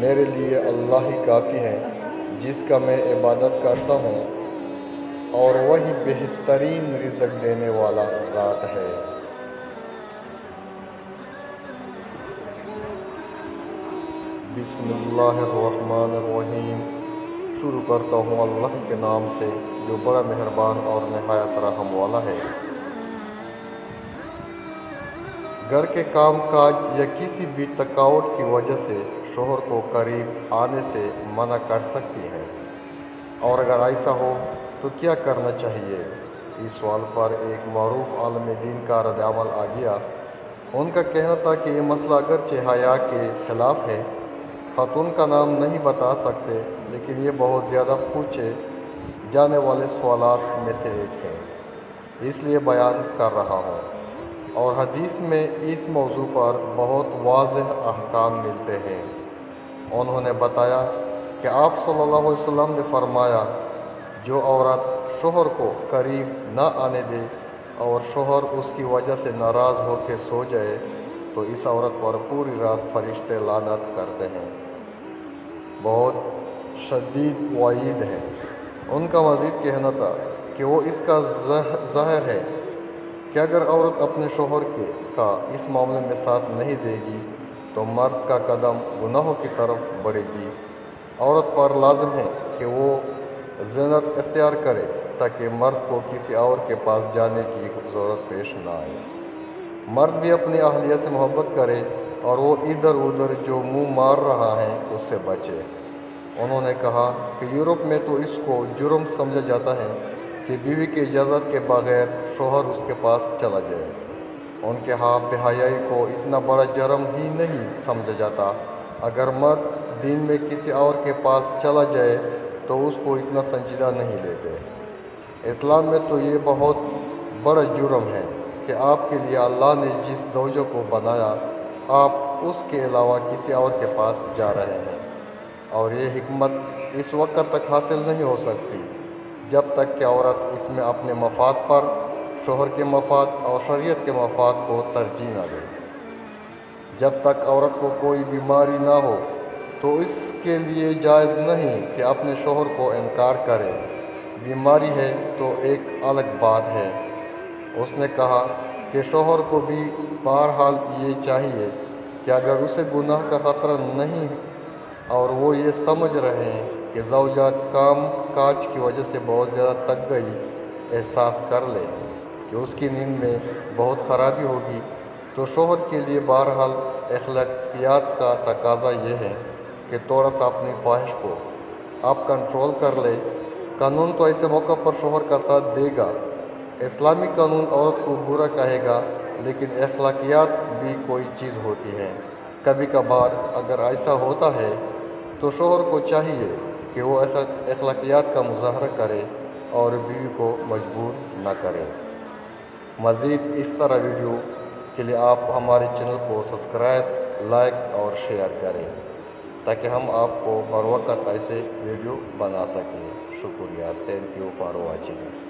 میرے لیے اللہ ہی کافی ہے جس کا میں عبادت کرتا ہوں، اور وہی بہترین رزق دینے والا ذات ہے۔ بسم اللہ الرحمن الرحیم۔ شروع کرتا ہوں اللہ کے نام سے جو بڑا مہربان اور نہایت رحم والا ہے۔ گھر کے کام کاج یا کسی بھی تھکاوٹ کی وجہ سے شوہر کو قریب آنے سے منع کر سکتی ہیں، اور اگر ایسا ہو تو کیا کرنا چاہیے؟ اس سوال پر ایک معروف عالم دین کا رد عمل آ گیا۔ ان کا کہنا تھا کہ یہ مسئلہ اگرچہ حیا کے خلاف ہے، خاتون کا نام نہیں بتا سکتے، لیکن یہ بہت زیادہ پوچھے جانے والے سوالات میں سے ایک ہے، اس لیے بیان کر رہا ہوں۔ اور حدیث میں اس موضوع پر بہت واضح احکام ملتے ہیں۔ انہوں نے بتایا کہ آپ صلی اللہ علیہ وسلم نے فرمایا، جو عورت شوہر کو قریب نہ آنے دے اور شوہر اس کی وجہ سے ناراض ہو کے سو جائے تو اس عورت پر پوری رات فرشتے لعنت کرتے ہیں۔ بہت شدید وعید ہے۔ ان کا مزید کہنا تھا کہ وہ اس کا ظاہر ہے کہ اگر عورت اپنے شوہر کا اس معاملے میں ساتھ نہیں دے گی تو مرد کا قدم گناہوں کی طرف بڑھے گی۔ عورت پر لازم ہے کہ وہ زینت اختیار کرے تاکہ مرد کو کسی اور کے پاس جانے کی ضرورت پیش نہ آئے۔ مرد بھی اپنی اہلیہ سے محبت کرے اور وہ ادھر ادھر جو منہ مار رہا ہے اس سے بچے۔ انہوں نے کہا کہ یورپ میں تو اس کو جرم سمجھا جاتا ہے کہ بیوی کی اجازت کے بغیر شوہر اس کے پاس چلا جائے۔ ان کے ہاں بے حیائی کو اتنا بڑا جرم ہی نہیں سمجھا جاتا۔ اگر مرد دین میں کسی اور کے پاس چلا جائے تو اس کو اتنا سنجیدہ نہیں لیتے۔ اسلام میں تو یہ بہت بڑا جرم ہے کہ آپ کے لیے اللہ نے جس زوجہ کو بنایا آپ اس کے علاوہ کسی اور کے پاس جا رہے ہیں، اور یہ حکمت اس وقت تک حاصل نہیں ہو سکتی جب تک کہ عورت اس میں اپنے مفاد پر شوہر کے مفاد اور شریعت کے مفاد کو ترجیح نہ دے۔ جب تک عورت کو کوئی بیماری نہ ہو تو اس کے لیے جائز نہیں کہ اپنے شوہر کو انکار کرے۔ بیماری ہے تو ایک الگ بات ہے۔ اس نے کہا کہ شوہر کو بھی بہرحال یہ چاہیے کہ اگر اسے گناہ کا خطرہ نہیں اور وہ یہ سمجھ رہے ہیں کہ زوجہ کام کاج کی وجہ سے بہت زیادہ تک گئی، احساس کر لے کہ اس کی نیند میں بہت خرابی ہوگی، تو شوہر کے لیے بہرحال اخلاقیات کا تقاضا یہ ہے کہ تھوڑا سا اپنی خواہش کو آپ کنٹرول کر لے۔ قانون تو ایسے موقع پر شوہر کا ساتھ دے گا۔ اسلامی قانون عورت کو برا کہے گا، لیکن اخلاقیات بھی کوئی چیز ہوتی ہے۔ کبھی کبھار اگر ایسا ہوتا ہے تو شوہر کو چاہیے کہ وہ اخلاقیات کا مظاہرہ کرے اور بیوی کو مجبور نہ کرے۔ مزید اس طرح ویڈیو کے لیے آپ ہمارے چینل کو سبسکرائب، لائک اور شیئر کریں تاکہ ہم آپ کو بر وقت ایسے ویڈیو بنا سکیں۔ شکریہ۔ Thank you for watching.